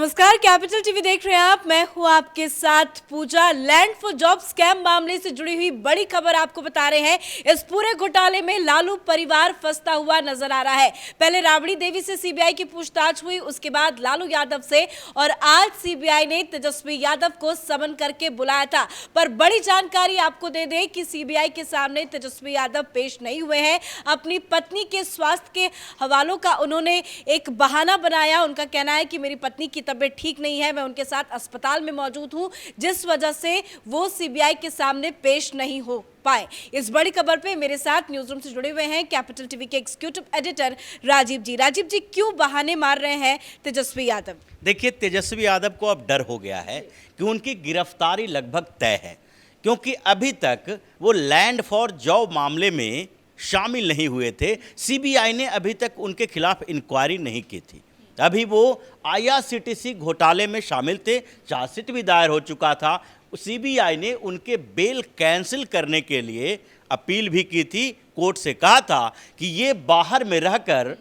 नमस्कार, capital TV देख रहे हैं आप। मैं हूं आपके साथ पूजा। लैंड फॉर जॉब स्कैम मामले से जुड़ी हुई बड़ी खबर आपको बता रहे हैं। इस पूरे घोटाले में लालू परिवार फंसता हुआ नजर आ रहा है। पहले राबड़ी देवी से सीबीआई की पूछताछ हुई, उसके बाद लालू यादव से, और आज सीबीआई ने तेजस्वी यादव को समन करके बुलाया था। पर बड़ी जानकारी आपको दे दें कि सीबीआई के सामने तेजस्वी यादव पेश नहीं हुए हैं। अपनी पत्नी के स्वास्थ्य के हवालों का उन्होंने एक बहाना बनाया। उनका कहना है कि मेरी पत्नी की तबीयत ठीक नहीं है, मैं उनके साथ अस्पताल में मौजूद हूं, जिस वजह से वो सीबीआई के सामने पेश नहीं हो पाए। इस बड़ी खबर पे मेरे साथ न्यूज रूम से जुड़े हुए हैं कैपिटल टीवी के एग्जीक्यूटिव एडिटर राजीव जी। राजीव जी, क्यों बहाने मार रहे हैं तेजस्वी यादव? देखिए, तेजस्वी यादव को अब डर हो गया है कि उनकी गिरफ्तारी लगभग तय है, क्योंकि अभी तक वो लैंड फॉर जॉब मामले में शामिल नहीं हुए थे। सीबीआई ने अभी तक उनके खिलाफ इंक्वायरी नहीं की थी। अभी वो आईआरसीटीसी घोटाले में शामिल थे, चार्जशीट भी दायर हो चुका था। सीबीआई ने उनके बेल कैंसिल करने के लिए अपील भी की थी। कोर्ट से कहा था कि ये बाहर में रहकर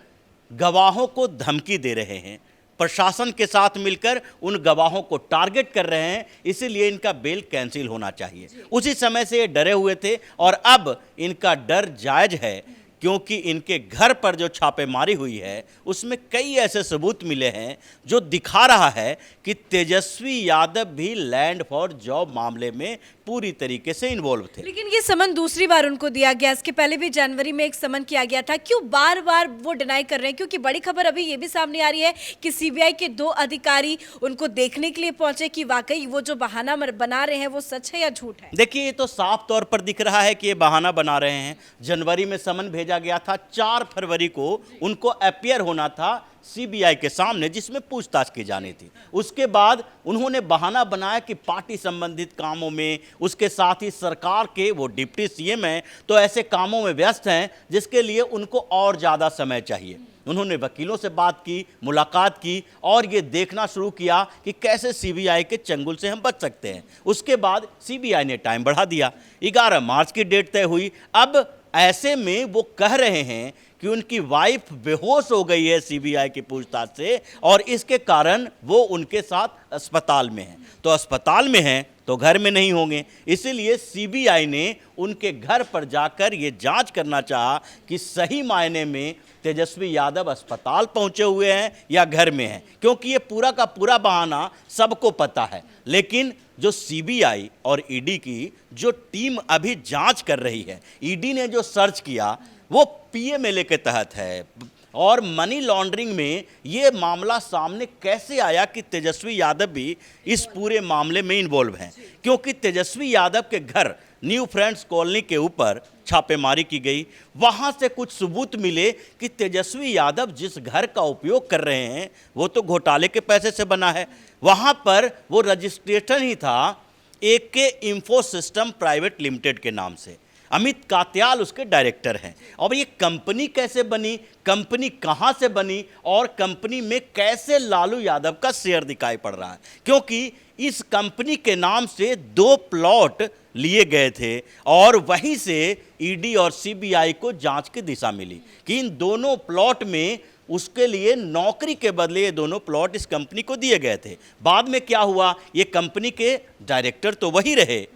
गवाहों को धमकी दे रहे हैं, प्रशासन के साथ मिलकर उन गवाहों को टारगेट कर रहे हैं, इसीलिए इनका बेल कैंसिल होना चाहिए। उसी समय से ये डरे हुए थे और अब इनका डर जायज है, क्योंकि इनके घर पर जो छापेमारी हुई है उसमें कई ऐसे सबूत मिले हैं जो दिखा रहा है कि तेजस्वी यादव भी लैंड फॉर जॉब मामले में पूरी तरीके से इन्वॉल्व थे। लेकिन ये समन दूसरी बार उनको दिया गया, इसके पहले भी जनवरी में एक समन किया गया था। क्यों बार बार वो डिनाई कर रहे हैं? क्योंकि बड़ी खबर अभी ये भी सामने आ रही है कि सीबीआई के 2 अधिकारी उनको देखने के लिए पहुंचे कि वाकई वो जो बहाना बना रहे हैं वो सच है या झूठ है। देखिए, ये तो साफ तौर पर दिख रहा है कि ये बहाना बना रहे हैं। जनवरी में समन भेजा गया था, 4 फरवरी को उनको अपीयर होना था सीबीआई के सामने, जिसमें पूछताछ की जानी थी। उसके बाद उन्होंने बहाना बनाया कि पार्टी संबंधित कामों में, उसके साथ ही सरकार के वो डिप्टी सीएम हैं, तो ऐसे कामों में व्यस्त हैं जिसके लिए उनको और ज़्यादा समय चाहिए। उन्होंने वकीलों से बात की, मुलाकात की और ये देखना शुरू किया कि कैसे सीबीआई के चंगुल से हम बच सकते हैं। उसके बाद सीबीआई ने टाइम बढ़ा दिया, 11 मार्च की डेट तय हुई। अब ऐसे में वो कह रहे हैं कि उनकी वाइफ बेहोश हो गई है सीबीआई की पूछताछ से, और इसके कारण वो उनके साथ अस्पताल में हैं। तो अस्पताल में हैं तो घर में नहीं होंगे, इसीलिए सीबीआई ने उनके घर पर जाकर ये जांच करना चाहा कि सही मायने में तेजस्वी यादव अस्पताल पहुंचे हुए हैं या घर में हैं, क्योंकि ये पूरा का पूरा बहाना सबको पता है। लेकिन जो सीबीआई और ईडी की जो टीम अभी जांच कर रही है, ईडी ने जो सर्च किया वो पीएमएलए के तहत है, और मनी लॉन्ड्रिंग में ये मामला सामने कैसे आया कि तेजस्वी यादव भी इस पूरे मामले में इन्वॉल्व हैं, क्योंकि तेजस्वी यादव के घर न्यू फ्रेंड्स कॉलोनी के ऊपर छापेमारी की गई। वहाँ से कुछ सबूत मिले कि तेजस्वी यादव जिस घर का उपयोग कर रहे हैं वो तो घोटाले के पैसे से बना है। वहाँ पर वो रजिस्ट्रेशन ही था एके इंफो सिस्टम प्राइवेट लिमिटेड के नाम से। अमित कात्याल उसके डायरेक्टर हैं। और ये कंपनी कैसे बनी, कंपनी कहाँ से बनी, और कंपनी में कैसे लालू यादव का शेयर दिखाई पड़ रहा है, क्योंकि इस कंपनी के नाम से 2 प्लॉट लिए गए थे, और वहीं से ईडी और सीबीआई को जांच की दिशा मिली कि इन दोनों प्लॉट में उसके लिए नौकरी के बदले ये दोनों प्लॉट इस कंपनी को दिए गए थे। बाद में क्या हुआ, ये कंपनी के डायरेक्टर तो वही रहे,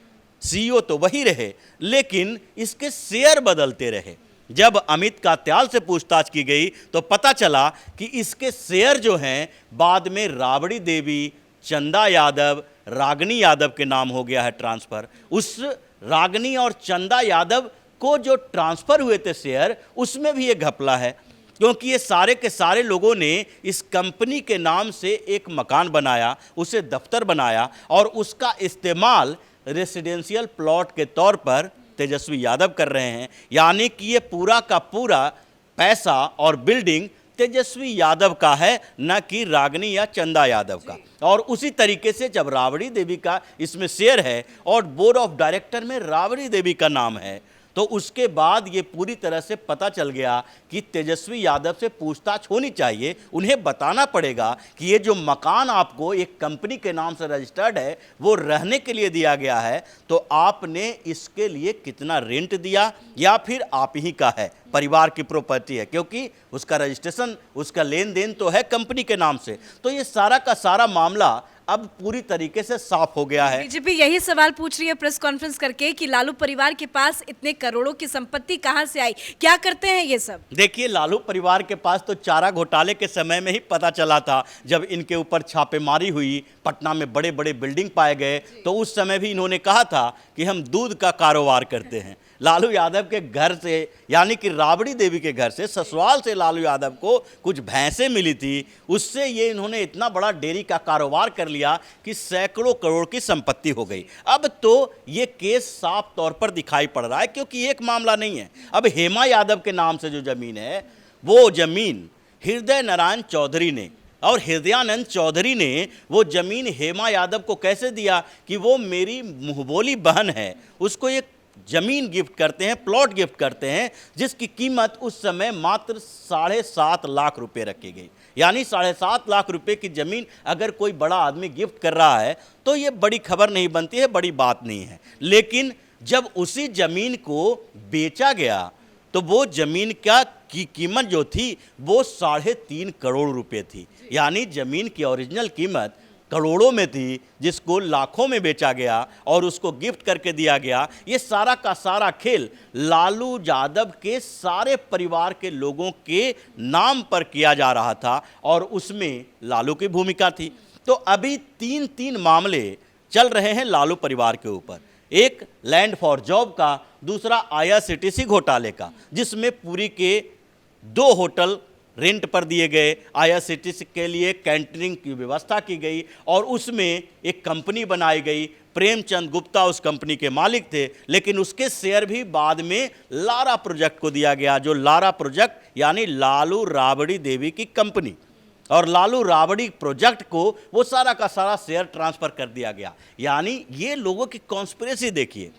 सीईओ तो वही रहे, लेकिन इसके शेयर बदलते रहे। जब अमित कात्याल से पूछताछ की गई तो पता चला कि इसके शेयर जो हैं बाद में राबड़ी देवी, चंदा यादव, रागनी यादव के नाम हो गया है ट्रांसफ़र। उस रागनी और चंदा यादव को जो ट्रांसफ़र हुए थे शेयर, उसमें भी ये घपला है, क्योंकि ये सारे के सारे लोगों ने इस कंपनी के नाम से एक मकान बनाया, उसे दफ्तर बनाया, और उसका इस्तेमाल रेसिडेंशियल प्लॉट के तौर पर तेजस्वी यादव कर रहे हैं। यानी कि ये पूरा का पूरा पैसा और बिल्डिंग तेजस्वी यादव का है, न कि रागनी या चंदा यादव का। और उसी तरीके से जब राबड़ी देवी का इसमें शेयर है और बोर्ड ऑफ डायरेक्टर में राबड़ी देवी का नाम है, तो उसके बाद ये पूरी तरह से पता चल गया कि तेजस्वी यादव से पूछताछ होनी चाहिए। उन्हें बताना पड़ेगा कि ये जो मकान आपको एक कंपनी के नाम से रजिस्टर्ड है, वो रहने के लिए दिया गया है, तो आपने इसके लिए कितना रेंट दिया या फिर आप ही का है, परिवार की प्रॉपर्टी है, क्योंकि उसका रजिस्ट्रेशन, उसका लेन देन तो है कंपनी के नाम से। तो ये सारा का सारा मामला अब पूरी तरीके से साफ हो गया है। बीजेपी यही सवाल पूछ रही है प्रेस कॉन्फ्रेंस करके कि लालू परिवार के पास इतने करोड़ों की संपत्ति कहां से आई, क्या करते हैं ये सब? देखिए, लालू परिवार के पास तो चारा घोटाले के समय में ही पता चला था, जब इनके ऊपर छापेमारी हुई, पटना में बड़े बड़े बिल्डिंग पाए गए, तो उस समय भी इन्होंने कहा था कि हम दूध का कारोबार करते हैं। लालू यादव के घर से, यानी कि राबड़ी देवी के घर से, ससुराल से लालू यादव को कुछ भैंसें मिली थी, उससे ये इन्होंने इतना बड़ा डेयरी का कारोबार कर लिया कि सैकड़ों करोड़ की संपत्ति हो गई। अब तो ये केस साफ तौर पर दिखाई पड़ रहा है, क्योंकि एक मामला नहीं है। अब हेमा यादव के नाम से जो जमीन है, वो जमीन हृदय नारायण चौधरी ने और हृदयानंद चौधरी ने वो जमीन हेमा यादव को कैसे दिया कि वो मेरी मुंहबोली बहन है, उसको एक जमीन गिफ्ट करते हैं, प्लॉट गिफ्ट करते हैं, जिसकी कीमत उस समय मात्र 7.5 लाख रुपए रखी गई। यानी 7.5 लाख रुपए की जमीन अगर कोई बड़ा आदमी गिफ्ट कर रहा है तो ये बड़ी खबर नहीं बनती है, बड़ी बात नहीं है। लेकिन जब उसी जमीन को बेचा गया तो वो जमीन की कीमत जो थी वो 3.5 करोड़ रुपए थी। यानी जमीन की ओरिजिनल कीमत करोड़ों में थी, जिसको लाखों में बेचा गया और उसको गिफ्ट करके दिया गया। ये सारा का सारा खेल लालू यादव के सारे परिवार के लोगों के नाम पर किया जा रहा था और उसमें लालू की भूमिका थी। तो अभी 3 मामले चल रहे हैं लालू परिवार के ऊपर। एक लैंड फॉर जॉब का, दूसरा IRCTC घोटाले का, जिसमें पुरी के 2 होटल रेंट पर दिए गए, IRCTC के लिए कैंटरिंग की व्यवस्था की गई और उसमें एक कंपनी बनाई गई। प्रेमचंद गुप्ता उस कंपनी के मालिक थे, लेकिन उसके शेयर भी बाद में लारा प्रोजेक्ट को दिया गया, जो लारा प्रोजेक्ट यानी लालू राबड़ी देवी की कंपनी, और लालू राबड़ी प्रोजेक्ट को वो सारा का सारा शेयर ट्रांसफर कर दिया गया। यानी ये लोगों की कॉन्स्पिरेसी देखिए,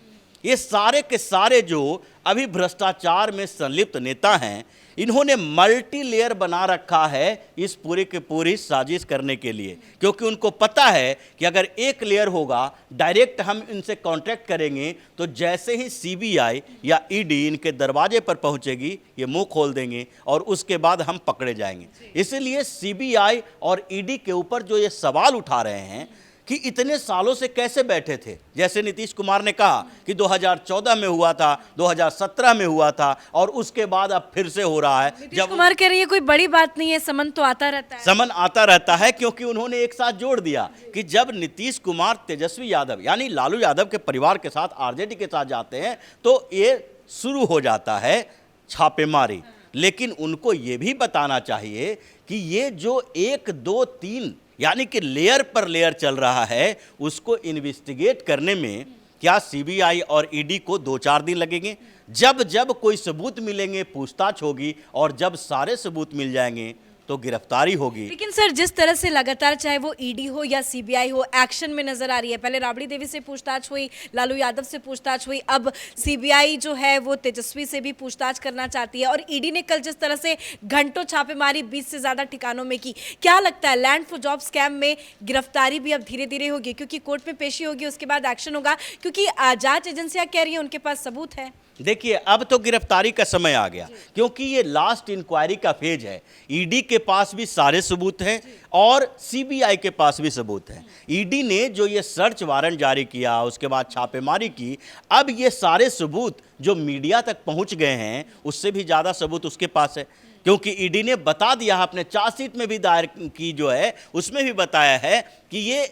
ये सारे के सारे जो अभी भ्रष्टाचार में संलिप्त नेता हैं, इन्होंने मल्टी लेयर बना रखा है इस पूरी की पूरी साजिश करने के लिए, क्योंकि उनको पता है कि अगर एक लेयर होगा, डायरेक्ट हम इनसे कॉन्ट्रैक्ट करेंगे, तो जैसे ही CBI या ED इनके दरवाजे पर पहुंचेगी, ये मुंह खोल देंगे और उसके बाद हम पकड़े जाएंगे। इसलिए CBI और ED के ऊपर जो ये सवाल उठा रहे हैं कि इतने सालों से कैसे बैठे थे। जैसे नीतीश कुमार ने कहा कि 2014 में हुआ था, 2017 में हुआ था और उसके बाद अब फिर से हो रहा है। नीतीश कुमार कह रही है कोई बड़ी बात नहीं है, समन तो आता रहता है। समन आता रहता है, क्योंकि उन्होंने एक साथ जोड़ दिया कि जब नीतीश कुमार तेजस्वी यादव यानी लालू यादव के परिवार के साथ RJD के साथ जाते हैं तो ये शुरू हो जाता है छापेमारी। लेकिन उनको ये भी बताना चाहिए कि ये जो 1, 2, 3 यानी कि लेयर पर लेयर चल रहा है, उसको इन्वेस्टिगेट करने में क्या CBI और ED को 2-4 दिन लगेंगे? जब जब कोई सबूत मिलेंगे पूछताछ होगी और जब सारे सबूत मिल जाएंगे तो गिरफ्तारी होगी। लेकिन सर, जिस तरह से लगातार चाहे वो ED हो या CBI हो एक्शन में नजर आ रही है, पहले राबड़ी देवी से पूछताछ हुई, लालू यादव से पूछताछ हुई, अब CBI जो है वो तेजस्वी से भी पूछताछ करना चाहती है और ED ने कल जिस तरह से घंटों छापेमारी 20 से ज्यादा ठिकानों में की, क्या लगता है लैंड फॉर जॉब स्कैम में गिरफ्तारी भी अब धीरे धीरे होगी? क्योंकि कोर्ट में पेशी होगी, उसके बाद एक्शन होगा, क्योंकि जांच एजेंसियां कह रही है उनके पास सबूत है। देखिए, अब तो गिरफ्तारी का समय आ गया, क्योंकि ये लास्ट इंक्वायरी का फेज है। ED के पास भी सारे सबूत हैं और CBI के पास भी सबूत हैं। ED ने जो ये सर्च वारंट जारी किया, उसके बाद छापेमारी की, अब ये सारे सबूत जो मीडिया तक पहुंच गए हैं, उससे भी ज़्यादा सबूत उसके पास है, क्योंकि ED ने बता दिया, अपने चार्जशीट में भी दायर की जो है उसमें भी बताया है कि ये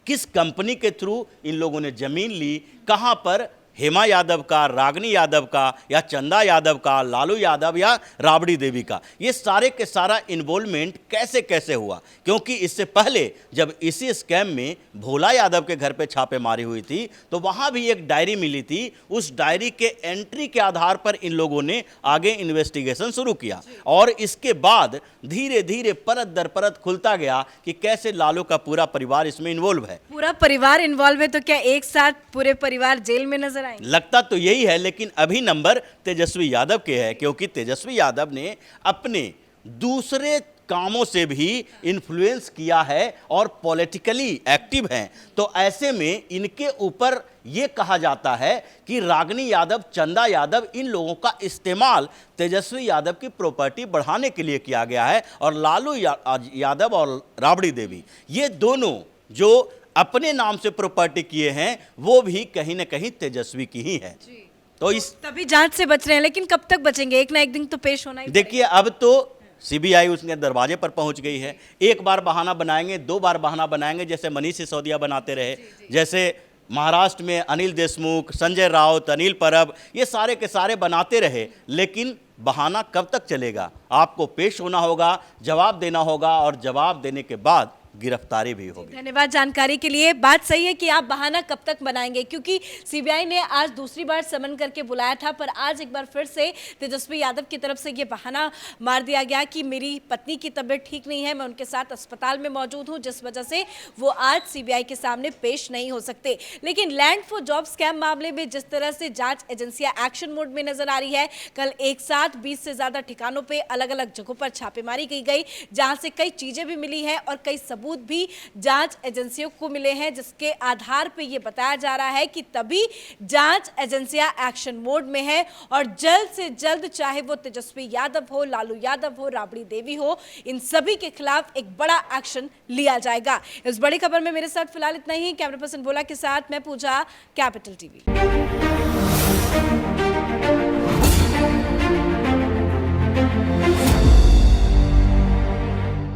किस कंपनी के थ्रू इन लोगों ने ज़मीन ली, कहाँ पर, हेमा यादव का, रागनी यादव का या चंदा यादव का, लालू यादव या राबड़ी देवी का, ये सारे के सारा इन्वॉल्वमेंट कैसे कैसे हुआ। क्योंकि इससे पहले जब इसी स्कैम में भोला यादव के घर पे छापेमारी हुई थी तो वहाँ भी एक डायरी मिली थी, उस डायरी के एंट्री के आधार पर इन लोगों ने आगे इन्वेस्टिगेशन शुरू किया और इसके बाद धीरे धीरे परत दर परत खुलता गया कि कैसे लालू का पूरा परिवार इसमें इन्वॉल्व है। पूरा परिवार इन्वॉल्व है, तो क्या एक साथ पूरे परिवार जेल में नजर नजर आएंगे। लगता तो यही है, लेकिन अभी नंबर तेजस्वी यादव के है, क्योंकि तेजस्वी यादव ने अपने दूसरे कामों से भी इन्फ्लुएंस किया है और पॉलिटिकली एक्टिव हैं। तो ऐसे में इनके ऊपर ये कहा जाता है कि रागिनी यादव, चंदा यादव, इन लोगों का इस्तेमाल तेजस्वी यादव की प्रॉपर्टी बढ़ाने के लिए किया गया है। और लालू यादव और राबड़ी देवी, ये दोनों जो अपने नाम से प्रॉपर्टी किए हैं, वो भी कहीं ना कहीं तेजस्वी की ही है। तो इस तभी जांच से बच रहे हैं, लेकिन कब तक बचेंगे? एक ना एक दिन तो पेश होना ही देखिए, अब तो सीबीआई उसके दरवाजे पर पहुंच गई है। एक बार बहाना बनाएंगे, दो बार बहाना बनाएंगे, जैसे मनीष सिसोदिया बनाते रहे, जैसे महाराष्ट्र में अनिल देशमुख, संजय राउत, अनिल परब, ये सारे के सारे बनाते रहे। लेकिन बहाना कब तक चलेगा? आपको पेश होना होगा, जवाब देना होगा, और जवाब देने के बाद गिरफ्तारी भी होगी। धन्यवाद जानकारी के लिए। बात सही है कि आप बहाना कब तक बनाएंगे, क्योंकि सीबीआई ने आज दूसरी बार समन करके बुलाया था, पर आज एक बार फिर से तेजस्वी यादव की तरफ से ये बहाना मार दिया गया कि मेरी पत्नी की तबीयत ठीक नहीं है, मैं उनके साथ अस्पताल में मौजूद हूं, जिस वजह से वो आज सीबीआई के सामने पेश नहीं हो सकते। लेकिन लैंड फॉर जॉब स्कैम मामले में जिस तरह से जांच एजेंसियां एक्शन मोड में नजर आ रही है, कल एक साथ 20 से ज्यादा ठिकानों पर अलग अलग जगहों पर छापेमारी की गई, जहां से कई चीजें भी मिली है और कई सबूत भी जांच एजेंसियों को मिले हैं, जिसके आधार पे ये बताया जा रहा है कि तभी जांच एजेंसियां एक्शन मोड में है और जल्द से जल्द, चाहे वो तेजस्वी यादव हो, लालू यादव हो, राबड़ी देवी हो, इन सभी के खिलाफ एक बड़ा एक्शन लिया जाएगा। इस बड़ी खबर में मेरे साथ फिलहाल इतना ही। कैमरा पर्सन भोला के साथ मैं पूजा, कैपिटल टीवी।